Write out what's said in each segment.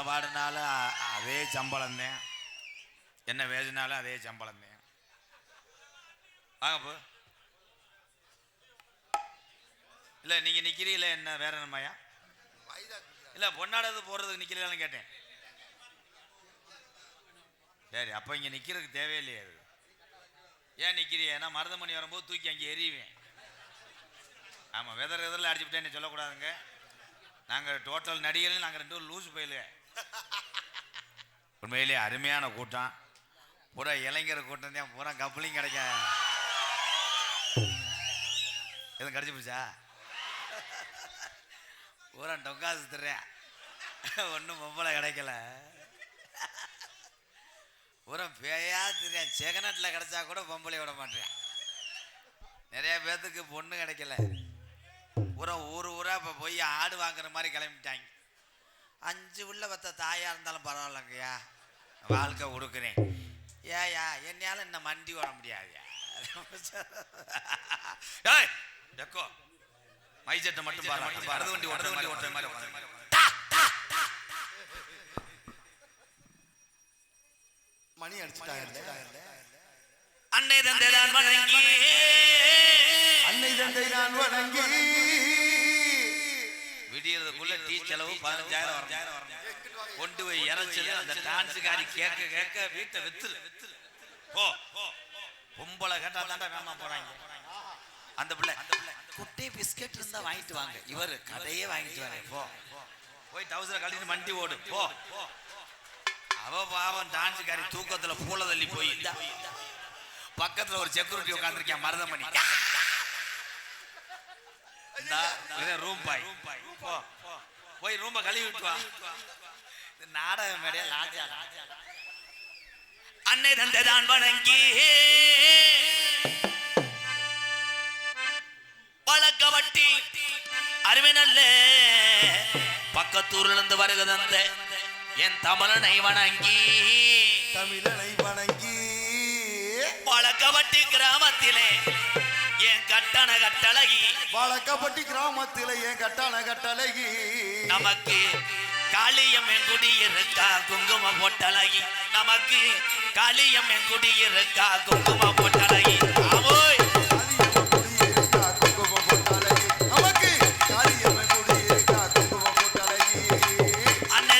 பாடினாலும் அதே சம்பளம் தான், என்ன வேதினாலும் அதே சம்பளம் தான். வாங்க போ. இல்லை நீங்கள் நிற்கிறீங்களே, என்ன வேற என்னம்மாயா? இல்லை பொன்னாடது போகிறதுக்கு நிற்கிறீங்களான்னு கேட்டேன். சரி, அப்போ இங்கே நிற்கிறதுக்கு தேவையில்லையே. அது ஏன் நிற்கிறீ? ஏன்னா மருதமணி வரும்போது தூக்கி அங்கே எறிவேன். ஆமாம், வெதரில் அடிச்சுவிட்டேன்னு சொல்லக்கூடாதுங்க. நாங்கள் டோட்டல் நடிகர்கள், நாங்கள் 2 பேரும் லூசு போயில. உண்மையிலே அருமையான கூட்டம், பூரா இளைஞர் கூட்டம் தான், பூரா கப்பலிங் கிடைக்க. எதுவும் கிடச்சி போச்சா? பூரா டொக்காசு தர்றேன், ஒன்றும் பொம்பளை கிடைக்கல. பூரா பேயா தெரியும். செகநாட்டில் கிடைச்சா கூட பொம்பளை விட மாட்டேன். நிறைய பேர்த்துக்கு பொண்ணு கிடைக்கல. பூரா ஊராக இப்போ போய் ஆடு வாங்குற மாதிரி கிளம்பிட்டாங்க. 5 உள்ள வத்த தாயாக இருந்தாலும் பரவாயில்லங்கய்யா, வாழ்க்கை கொடுக்குறேன். ஏயா என்னால இந்த மண்டி ஓட முடியாது. எக்கோ மைச்சட்டை மட்டும் பாருங்க, மருது வண்டி ஓட்டுற மாதிரி. மணி அடிச்சுட்டாங்க. அன்னை தந்தை நான் வணங்கி, அன்னை தந்தை நான் வணங்கி, விடியறதுக்குள்ள டீ செலவு 15,000 வரும். கொண்டு போய் இறைச்சது அந்த டான்ஸுக்காரி கேட்க கேட்க வீட்டை வித்துரு. போ, பொம்பளை கேட்டா தாண்டா வேமா போறாங்க. அந்த பிள்ளை குட்டி பிஸ்கட் இருந்தா வாங்கிட்டு வாங்க, இவர் கடையே வாங்கிட்டு வரேன். போ போய் டவுசரை கழிட்டு மண்டி ஓடு. போ. அவ பாவம் டான்ஸுக்காரி தூக்கத்துல பூல தள்ளி போய் பக்கத்துல ஒரு செக்யூரிட்டி உட்காந்துருக்கேன், மருதமணி. ரூம் பாய், போய் ரூம்ப கழுவி விட்டு வா. நாடகம் மேடையா லாஜா. அன்னை தந்தை தான் வணங்கி, பழக்கவட்டி அருமை நல்ல பக்கத்தூர்ல இருந்து வருக தந்த என் தமிழனை வணங்கி, தமிழனை வணங்கி, பழக்கவட்டி கிராமத்திலே என் கட்டண கட்டழகி, பழக்கப்பட்டி கிராமத்திலே என் கட்டண கட்டழகி, நமக்கு காளியம்மன் குடியிருக்கா குங்கும பொட்டழகி, நமக்கு காளியம்மன் குடியிருக்கா குங்கும பொட்டழகி. ஆவோய் அன்னை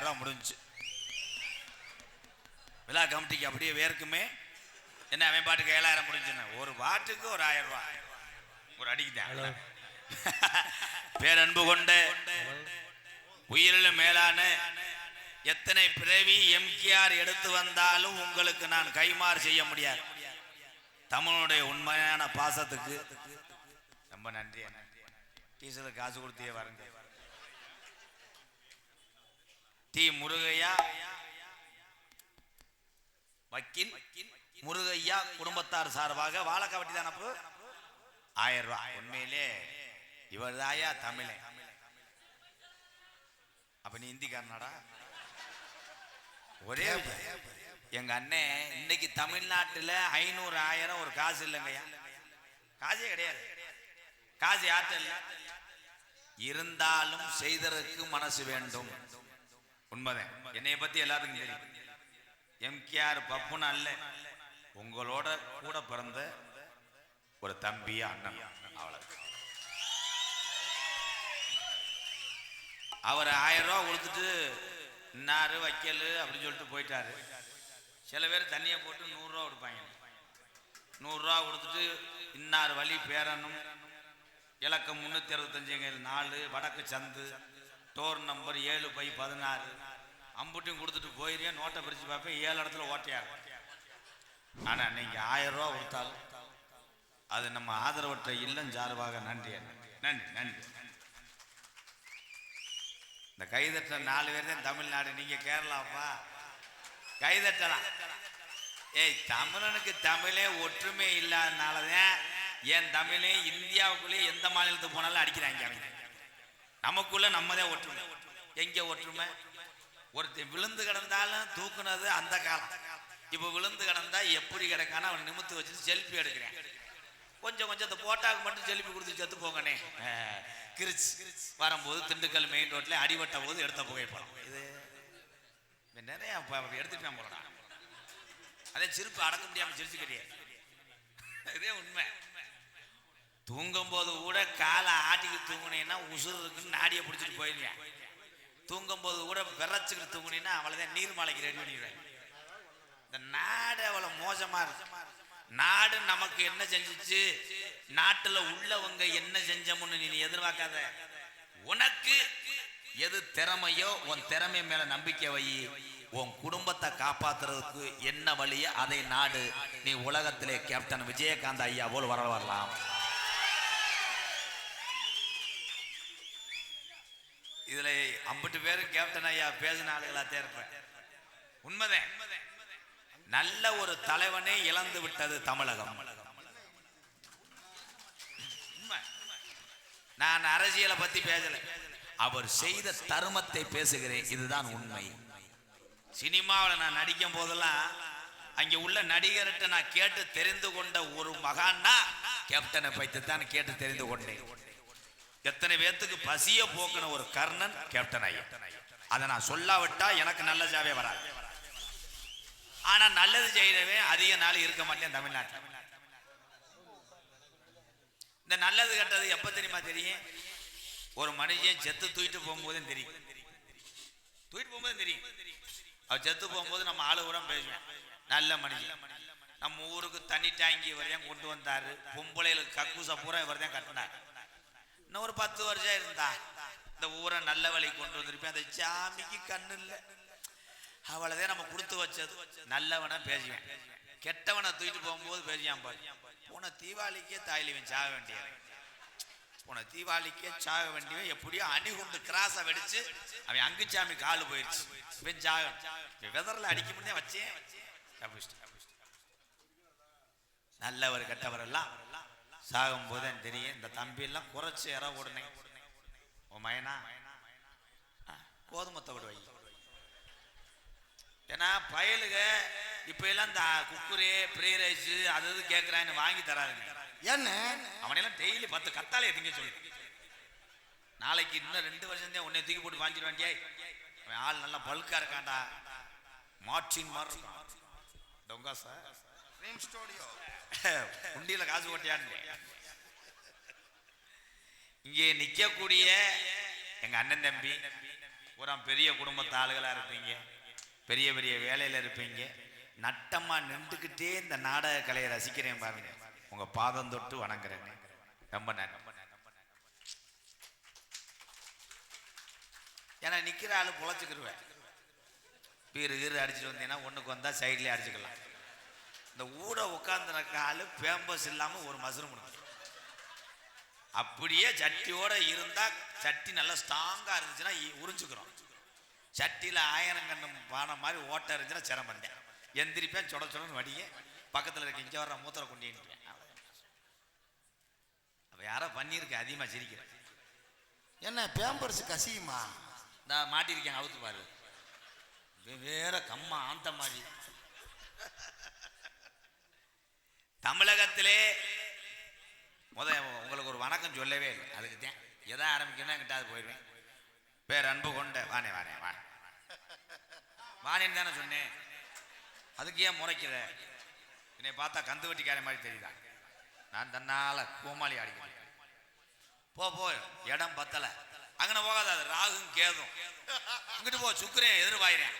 ரூபா முடிஞ்சு. விழா கமிட்டிக்கு அப்படியே வேர்க்குமே. என்ன அவன் பாட்டுக்கு 7000 முடிஞ்சுன்னு ஒரு பாட்டுக்கு ஒரு 1000 ரூபா ஒரு அடிக்குதான். பேரன்பு கொண்ட உயிரிலும் மேலான எத்தனை பிறவி எம்கேஆர் எடுத்து வந்தாலும் உங்களுக்கு நான் கைமாறு செய்ய முடியாது. தமிழனுடைய உண்மையான பாசத்துக்கு ரொம்ப நன்றி. டீசலுக்கு காசு கொடுத்தே வரங்க. டி முருகையா வக்கீல் முருகையா குடும்பத்தார் சார்பாக வாழக்காவட்டி தானே 1000 ரூபாய். உண்மையிலே இவர் தாயா தமிழன். அப்ப நீ இந்திக்காரனாடா? ஒரே எங்க அண்ணன் இன்னைக்கு தமிழ்நாட்டுல 500 1000 ஒரு காசு இல்லைங்கய்யா. காசே கிடையாது. காசு யார்கிட்ட இல்ல. இருந்தாலும் செய்ததற்கு மனசு வேண்டும். உண்மைதான். என்னைய பத்தி எல்லாத்துக்கும் தெரியும். எம்கேஆர் பப்புன்னு அல்ல, உங்களோட கூட பிறந்த ஒரு தம்பி அண்ணன். அவ்வளவு. அவர் 1000 ரூபா கொடுத்துட்டு இன்னாரு வைக்கல் அப்படின்னு சொல்லிட்டு போயிட்டாரு. சில பேர் தண்ணியை போட்டு 100 ரூபா கொடுப்பாங்க. 100 ரூபா கொடுத்துட்டு இன்னார் வழி பேரனும் இலக்கம் 365 வடக்கு சந்து டோர் நம்பர் 7/16 அம்புட்டையும் கொடுத்துட்டு போயிருக்கேன். நோட்டை பிரித்து பார்ப்பேன் 7 இடத்துல ஓட்டையாரு. ஆனால் நீங்கள் 1000 ரூபா கொடுத்தாலும் அது நம்ம ஆதரவற்ற இல்லம் சார்பாக நன்றி நன்றி நன்றி. இந்த கைதட்ட 4 பேர் தான் தமிழ்நாடு. நீங்கள் கேரளாப்பா கைதட்டலாம். ஏய், தமிழனுக்கு தமிழே ஒற்றுமை இல்லாதனாலதான் என் தமிழே இந்தியாவுக்குள்ளே எந்த மாநிலத்துக்கு போனாலும் அடிக்கிறாங்க. நமக்குள்ள நம்மதான் ஒற்றுமை. எங்க ஒற்றுமை? ஒருத்தர் விழுந்து கிடந்தாலும் தூக்குனது அந்த காலம். இப்போ விழுந்து கிடந்தா எப்படி கிடக்கான அவன் நிமித்து வச்சுட்டு செல்ஃபி எடுக்கிறேன். கொஞ்சம் கொஞ்சம் போட்டாக்கு மட்டும் செல்ஃபி கொடுத்து செத்து போங்கண்ணே. கிரிச்சு வரும்போது திண்டுக்கல் மெயின் ரோட்ல அடிபட்ட போது எடுத்த புகைப்படம். இது நிறைய எடுத்துட்டு போறா. அதே சிரிப்பு அடக்க முடியாம சிரிச்சு கிடையாது. இதே உண்மை. தூங்கும் போது கூட காலை ஆட்டிக்கு தூங்குனீங்கன்னா உசுறு இருக்குன்னு நாடியை பிடிச்சிட்டு போயிருவேன். தூங்கும் போது கூட விரைச்சுக்கிட்டு தூங்குனீங்கன்னா அவ்வளவுதான் நீர்மலைக்கு ரெடி பண்ணிடுவேன். இந்த நாடு அவ்வளவு மோசமா இருக்கு. நாடு நமக்கு என்ன செஞ்சிச்சு, நாட்டுல உள்ளவங்க என்ன செஞ்சோம்னு நீ எதிர்பார்க்காத. உனக்கு எது திறமையோ உன் திறமை மேல நம்பிக்கை வை. உன் குடும்பத்தை காப்பாத்துறதுக்கு என்ன வழியோ அதை நாடு. நீ உலகத்திலே கேப்டன் விஜயகாந்த் ஐயா போல் வரலாம். இதுல 50 பேரு கேப்டன் ஐயா பேசின ஆளுகளாத்தே இருப்பேன். உண்மைதான். நல்ல ஒரு தலைவனை இழந்து விட்டது தமிழகம். நான் அரசியலை பத்தி பேசல, அவர் செய்த தர்மத்தை பேசுகிறேன். இதுதான் உண்மை. சினிமாவில் நான் நடிக்கும் போதெல்லாம் அங்க உள்ள நடிகர்கிட்ட நான் கேட்டு தெரிந்து கொண்ட ஒரு மகான்னா கேப்டனை பற்றி தான் கேட்டு தெரிந்து கொண்டேன். எத்தனை பேத்துக்கு பசிய போக்குன ஒரு கர்ணன் கேப்டன் ஐயா. அதை நான் சொல்லாவிட்டா எனக்கு நல்ல ஜாவே வராது. ஆனா நல்லது செய்யறவே அதிக நாள் இருக்க மாட்டேன் தமிழ்நாட்டில். இந்த நல்லது கெட்டது எப்ப தெரியுமா தெரியும்? ஒரு மனுஷன் செத்து தூக்கிட்டு போகும்போதும் தெரியும். தூக்கிட்டு போகும்போது தெரியும். அவர் செத்து போகும்போது நம்ம ஆளு கூட பேசுவேன். நல்ல மனுஷன். நம்ம ஊருக்கு தண்ணி டேங்கி இவரையும் கொண்டு வந்தாரு. பொம்பளைகளுக்கு கக்கூசா பூரா இவர் தான் கட்டினார். இன்னும் ஒரு 10 வருஷம் இருந்தா இந்த ஊரை நல்ல வழி கொண்டு வந்திருப்பேன். அந்த சாமிக்கு கண்ணு இல்லை. அவ்வளவுதான் நம்ம கொடுத்து வச்சது. நல்லவனை பேசுவேன், கெட்டவனை தூக்கிட்டு போகும்போது பேசியான் பாரு. போன தீபாவளிக்கே தாயிலிவன் சாக வேண்டியவன். போன தீபாவளிக்கே சாக வேண்டியவன் எப்படியோ அணிகுண்டு கிராஸை வெடிச்சு அவன் அங்குச்சாமி காலு போயிடுச்சு. இவன் சாக வெதரில் அடிக்க முடிய வச்சேன். நல்லவர் கெட்டவர் எல்லாம் சாகும் போது தெரியும். இந்த தம்பி எல்லாம் குறைச்சு இற உடனே உன் மயனா கோதுமத்தை விட வை. ஏன்னா பயலுக இப்ப எல்லாம் இந்த குக்குரே ஃப்ரை ரைஸ் அது கேட்கிறான்னு வாங்கி தராதுங்க. என்ன அவனெல்லாம் டெய்லி 10 கத்தாலே திங்க சொல்லி நாளைக்கு இன்னும் 2 வருஷம் தான் உன்னை தூக்கி போட்டு வாங்கிடுவாண்டியா. அவன் ஆள் நல்லா பல்கா இருக்காண்டா. மார்டின் மாதிரி இருக்கான். டொங்கா சார் உண்டியில காசு போட்டியான்னு இங்கே நிக்கக்கூடிய எங்க அண்ணன் தம்பி பூரா பெரிய குடும்பத்து ஆளுகளா இருப்பீங்க, பெரிய பெரிய வேலையில இருப்பீங்க. நட்டமா நின்றுக்கிட்டே இந்த நாடக கலையை ரசிக்கிறேன் பாருங்க. உங்க பாதம் தொட்டு வணங்குறேன். ரொம்ப நன்றி. ஏன்னா நிக்கிற ஆளு பொழைச்சுக்கிருவேன். பீரு கீரு அடிச்சுட்டு வந்தீங்கன்னா ஒண்ணுக்கு வந்தா சைட்லயே அடிச்சுக்கலாம். இந்த ஊட உட்கார்ந்துருக்க ஆளு பேம்பஸ் இல்லாம ஒரு மசரும் அப்படியே சட்டியோட இருந்தா சட்டி நல்லா ஸ்ட்ராங்கா இருந்துச்சுன்னா உறிஞ்சுக்கிறோம். சட்டியில ஆயிரம் கண்ணு பானை மாதிரி ஓட்ட இருந்துச்சுன்னா சிரமண்டேன் எந்திரிப்பேன், சொட சொடன்னு வடிய பக்கத்துல இருக்க இங்க வர்ற மூத்தரை கொண்டேன். அப்ப யாரோ பண்ணியிருக்கேன் அதிகமா சிரிக்கிறேன். என்ன பேம்பர்ஸ் கசியுமா? நான் மாட்டிருக்கேன், அவுத்து பாரு. வேற கம்மா ஆந்த மாதிரி. தமிழகத்திலே உங்களுக்கு ஒரு வணக்கம் சொல்லவே இல்லை. அதுக்கு தான் எதை ஆரம்பிக்கணும் என்கிட்ட அது போயிடுவேன். பேர் அன்பு கொண்ட வானே வானே வானே வானேன்னு தானே சொன்னேன். அதுக்கு ஏன் முறைக்கிற? என்னை பார்த்தா கந்து வட்டிக்கார மாதிரி தெரியுதா? நான் தன்னால கோமாளி ஆடிக்கிறேன். போ இடம் பத்தலை அங்கன போகாத. அது ராகும் கேதும். இங்கிட்டு போ சுக்குறேன் எதிர்வாயிறேன்.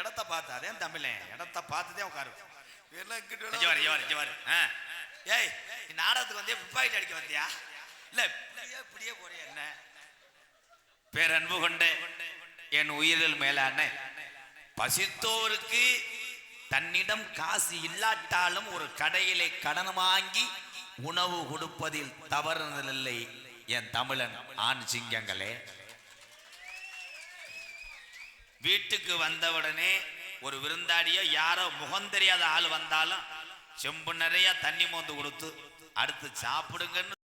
இடத்த பார்த்து அதே தமிழன் இடத்த பார்த்துதே உட்காரு. ஏய் நீ நாடகத்துக்கு வந்தியா புப்பாயிட்டு அடிக்க வந்தியா? இல்ல இப்படியே போறிய என்ன? பேரன்பு கொண்ட என் உயிரில் மேலான பசித்தோருக்கு தன்னிடம் காசு இல்லாட்டாலும் ஒரு கடையிலே கடன் வாங்கி உணவு கொடுப்பதில் தவறுதலில்லை என் தமிழன் ஆண் சிங்கங்களே. வீட்டுக்கு வந்தவுடனே ஒரு விருந்தாடியோ யாரோ முகம் தெரியாத ஆள் வந்தாலும் செம்பு நிறைய தண்ணி மோந்து கொடுத்து அடுத்து சாப்பிடுங்கன்னு